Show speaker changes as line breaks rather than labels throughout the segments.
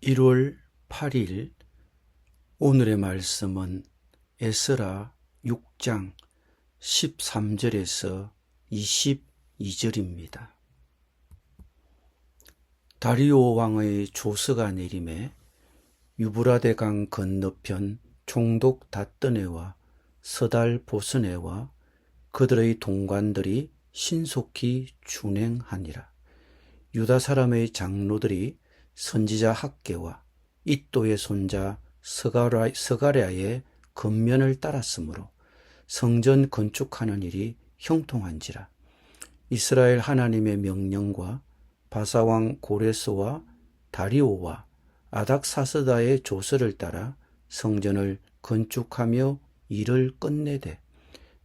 1월 8일 오늘의 말씀은 에스라 6장 13절에서 22절입니다. 다리오 왕의 조서가 내림에 유브라데 강 건너편 총독 다뜨네와 서달 보스네와 그들의 동관들이 신속히 준행하니라. 유다 사람의 장로들이 선지자 학개와 이또의 손자 스가랴의 근면을 따랐으므로 성전 건축하는 일이 형통한지라. 이스라엘 하나님의 명령과 바사왕 고레스와 다리오와 아닥사스다의 조서를 따라 성전을 건축하며 일을 끝내되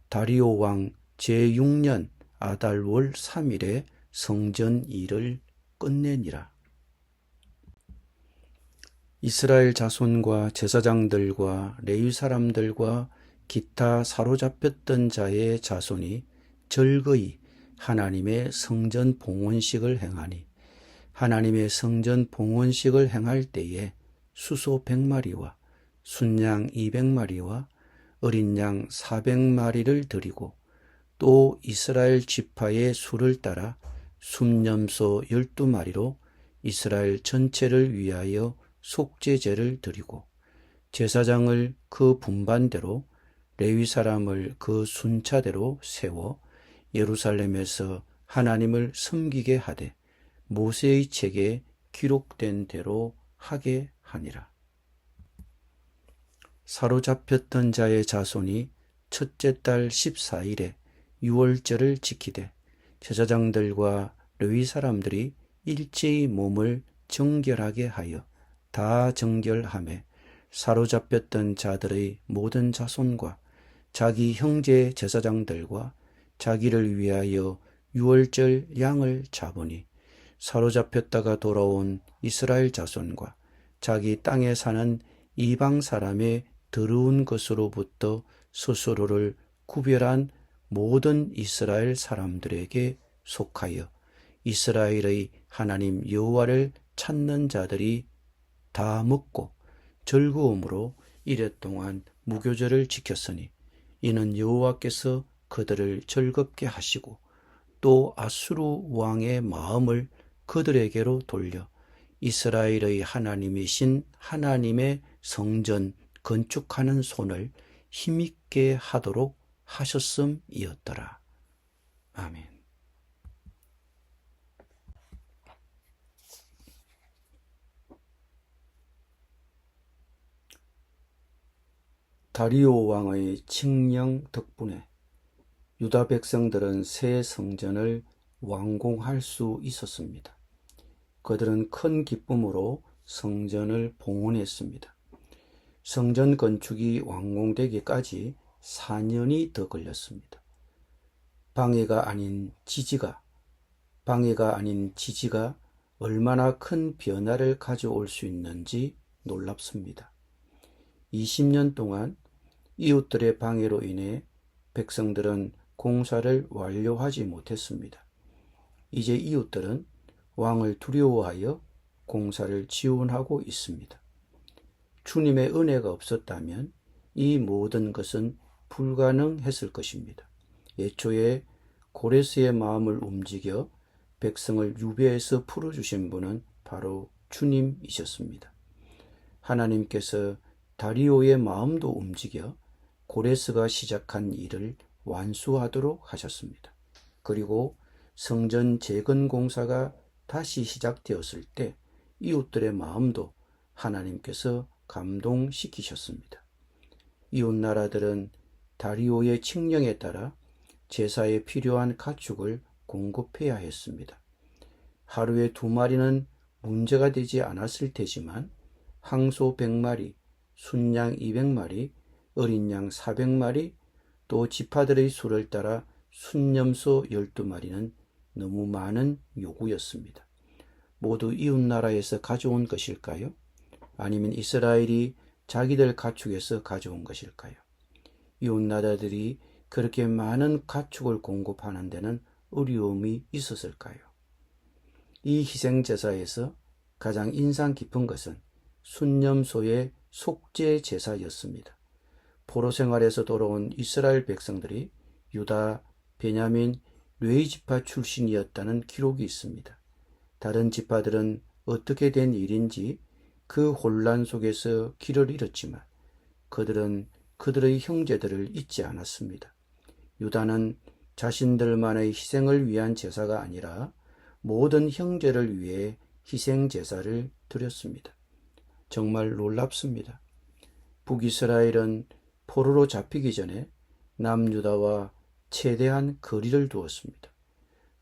다리오 왕 제6년 아달월 3일에 성전 일을 끝내니라. 이스라엘 자손과 제사장들과 레위 사람들과 기타 사로잡혔던 자의 자손이 절거이 하나님의 성전 봉헌식을 행하니 하나님의 성전 봉헌식을 행할 때에 수소 100마리와 순양 200마리와 어린 양 400마리를 드리고 또 이스라엘 지파의 수를 따라 순념소 12마리로 이스라엘 전체를 위하여 속죄제를 드리고 제사장을 그 분반대로 레위 사람을 그 순차대로 세워 예루살렘에서 하나님을 섬기게 하되 모세의 책에 기록된 대로 하게 하니라. 사로잡혔던 자의 자손이 첫째 달 14일에 유월절을 지키되 제사장들과 레위 사람들이 일제히 몸을 정결하게 하여 다 정결하매 사로잡혔던 자들의 모든 자손과 자기 형제 제사장들과 자기를 위하여 유월절 양을 잡으니 사로잡혔다가 돌아온 이스라엘 자손과 자기 땅에 사는 이방 사람의 더러운 것으로부터 스스로를 구별한 모든 이스라엘 사람들에게 속하여 이스라엘의 하나님 여호와를 찾는 자들이 다 먹고 즐거움으로 이랫동안 무교절을 지켰으니 이는 여호와께서 그들을 즐겁게 하시고 또 아수르 왕의 마음을 그들에게로 돌려 이스라엘의 하나님이신 하나님의 성전 건축하는 손을 힘있게 하도록 하셨음이었더라. 아멘. 다리오 왕의 칙령 덕분에 유다 백성들은 새 성전을 완공할 수 있었습니다. 그들은 큰 기쁨으로 성전을 봉헌했습니다. 성전 건축이 완공되기까지 4년이 더 걸렸습니다. 방해가 아닌 지지가 얼마나 큰 변화를 가져올 수 있는지 놀랍습니다. 20년 동안 이웃들의 방해로 인해 백성들은 공사를 완료하지 못했습니다. 이제 이웃들은 왕을 두려워하여 공사를 지원하고 있습니다. 주님의 은혜가 없었다면 이 모든 것은 불가능했을 것입니다. 애초에 고레스의 마음을 움직여 백성을 유배에서 풀어주신 분은 바로 주님이셨습니다. 하나님께서 다리오의 마음도 움직여 고레스가 시작한 일을 완수하도록 하셨습니다. 그리고 성전 재건 공사가 다시 시작되었을 때 이웃들의 마음도 하나님께서 감동시키셨습니다. 이웃 나라들은 다리오의 칙령에 따라 제사에 필요한 가축을 공급해야 했습니다. 하루에 2마리는 문제가 되지 않았을 테지만 항소 100마리, 순양 200마리, 어린 양 400마리, 또 지파들의 수를 따라 순념소 12마리는 너무 많은 요구였습니다. 모두 이웃 나라에서 가져온 것일까요? 아니면 이스라엘이 자기들 가축에서 가져온 것일까요? 이웃 나라들이 그렇게 많은 가축을 공급하는 데는 어려움이 있었을까요? 이 희생제사에서 가장 인상 깊은 것은 순념소의 속죄 제사였습니다. 포로 생활에서 돌아온 이스라엘 백성들이 유다, 베냐민, 레위 지파 출신이었다는 기록이 있습니다. 다른 지파들은 어떻게 된 일인지 그 혼란 속에서 길을 잃었지만 그들은 그들의 형제들을 잊지 않았습니다. 유다는 자신들만의 희생을 위한 제사가 아니라 모든 형제를 위해 희생 제사를 드렸습니다. 정말 놀랍습니다. 북이스라엘은 포로로 잡히기 전에 남유다와 최대한 거리를 두었습니다.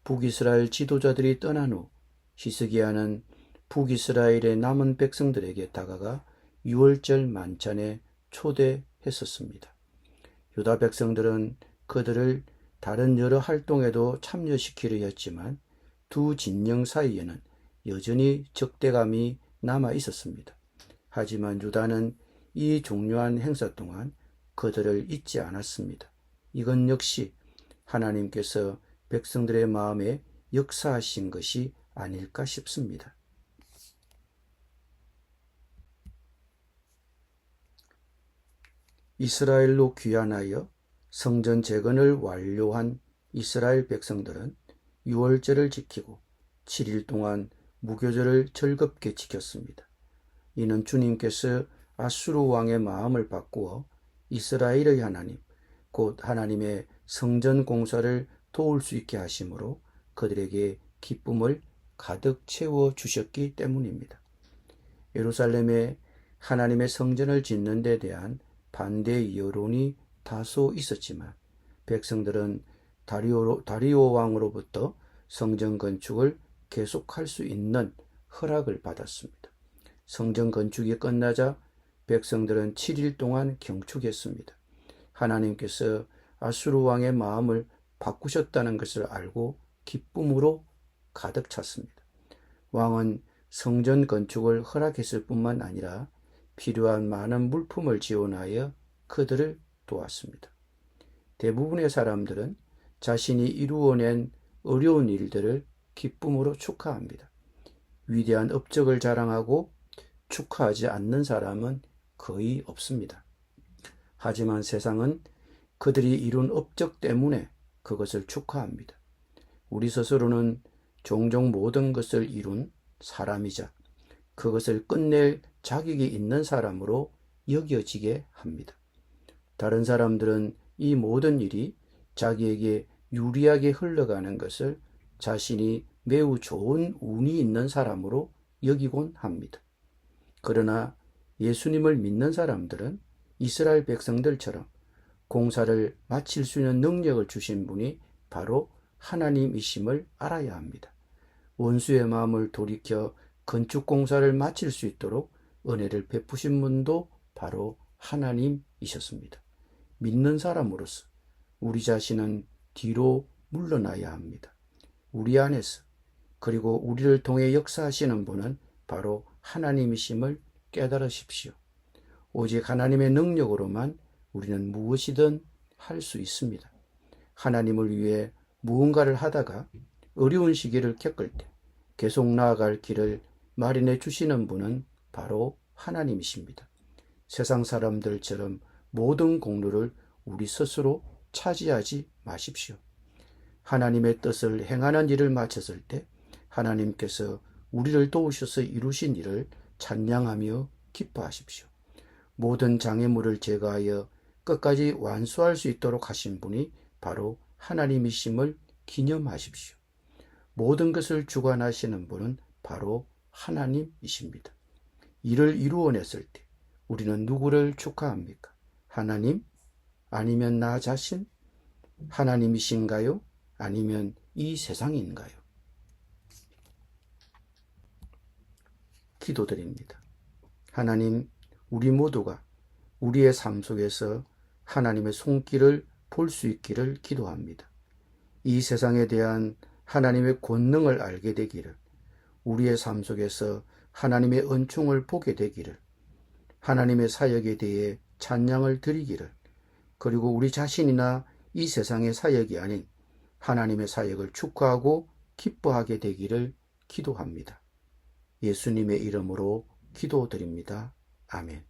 북이스라엘 지도자들이 떠난 후 히스기야는 북이스라엘의 남은 백성들에게 다가가 유월절 만찬에 초대했었습니다. 유다 백성들은 그들을 다른 여러 활동에도 참여시키려 했지만 두 진영 사이에는 여전히 적대감이 남아 있었습니다. 하지만 유다는 이 중요한 행사 동안 그들을 잊지 않았습니다. 이건 역시 하나님께서 백성들의 마음에 역사하신 것이 아닐까 싶습니다. 이스라엘로 귀환하여 성전 재건을 완료한 이스라엘 백성들은 유월절을 지키고 7일 동안 무교절을 즐겁게 지켰습니다. 이는 주님께서 아수르 왕의 마음을 바꾸어 이스라엘의 하나님, 곧 하나님의 성전 공사를 도울 수 있게 하심으로 그들에게 기쁨을 가득 채워 주셨기 때문입니다. 예루살렘에 하나님의 성전을 짓는 데 대한 반대 여론이 다소 있었지만 백성들은 다리오 왕으로부터 성전 건축을 계속할 수 있는 허락을 받았습니다. 성전 건축이 끝나자 백성들은 7일 동안 경축했습니다. 하나님께서 아수르 왕의 마음을 바꾸셨다는 것을 알고 기쁨으로 가득 찼습니다. 왕은 성전 건축을 허락했을 뿐만 아니라 필요한 많은 물품을 지원하여 그들을 도왔습니다. 대부분의 사람들은 자신이 이루어낸 어려운 일들을 기쁨으로 축하합니다. 위대한 업적을 자랑하고 축하하지 않는 사람은 거의 없습니다. 하지만 세상은 그들이 이룬 업적 때문에 그것을 축하합니다. 우리 스스로는 종종 모든 것을 이룬 사람이자 그것을 끝낼 자격이 있는 사람으로 여겨지게 합니다. 다른 사람들은 이 모든 일이 자기에게 유리하게 흘러가는 것을 자신이 매우 좋은 운이 있는 사람으로 여기곤 합니다. 그러나 예수님을 믿는 사람들은 이스라엘 백성들처럼 공사를 마칠 수 있는 능력을 주신 분이 바로 하나님이심을 알아야 합니다. 원수의 마음을 돌이켜 건축 공사를 마칠 수 있도록 은혜를 베푸신 분도 바로 하나님이셨습니다. 믿는 사람으로서 우리 자신은 뒤로 물러나야 합니다. 우리 안에서 그리고 우리를 통해 역사하시는 분은 바로 하나님이심을 깨달으십시오. 오직 하나님의 능력으로만 우리는 무엇이든 할 수 있습니다. 하나님을 위해 무언가를 하다가 어려운 시기를 겪을 때 계속 나아갈 길을 마련해 주시는 분은 바로 하나님이십니다. 세상 사람들처럼 모든 공로를 우리 스스로 차지하지 마십시오. 하나님의 뜻을 행하는 일을 마쳤을 때 하나님께서 우리를 도우셔서 이루신 일을 찬양하며 기뻐하십시오. 모든 장애물을 제거하여 끝까지 완수할 수 있도록 하신 분이 바로 하나님이심을 기념하십시오. 모든 것을 주관하시는 분은 바로 하나님이십니다. 이를 이루어냈을 때 우리는 누구를 축하합니까? 하나님? 아니면 나 자신? 하나님이신가요? 아니면 이 세상인가요? 기도드립니다. 하나님, 우리 모두가 우리의 삶 속에서 하나님의 손길을 볼 수 있기를 기도합니다. 이 세상에 대한 하나님의 권능을 알게 되기를, 우리의 삶 속에서 하나님의 은총을 보게 되기를, 하나님의 사역에 대해 찬양을 드리기를, 그리고 우리 자신이나 이 세상의 사역이 아닌 하나님의 사역을 축하하고 기뻐하게 되기를 기도합니다. 예수님의 이름으로 기도드립니다. 아멘.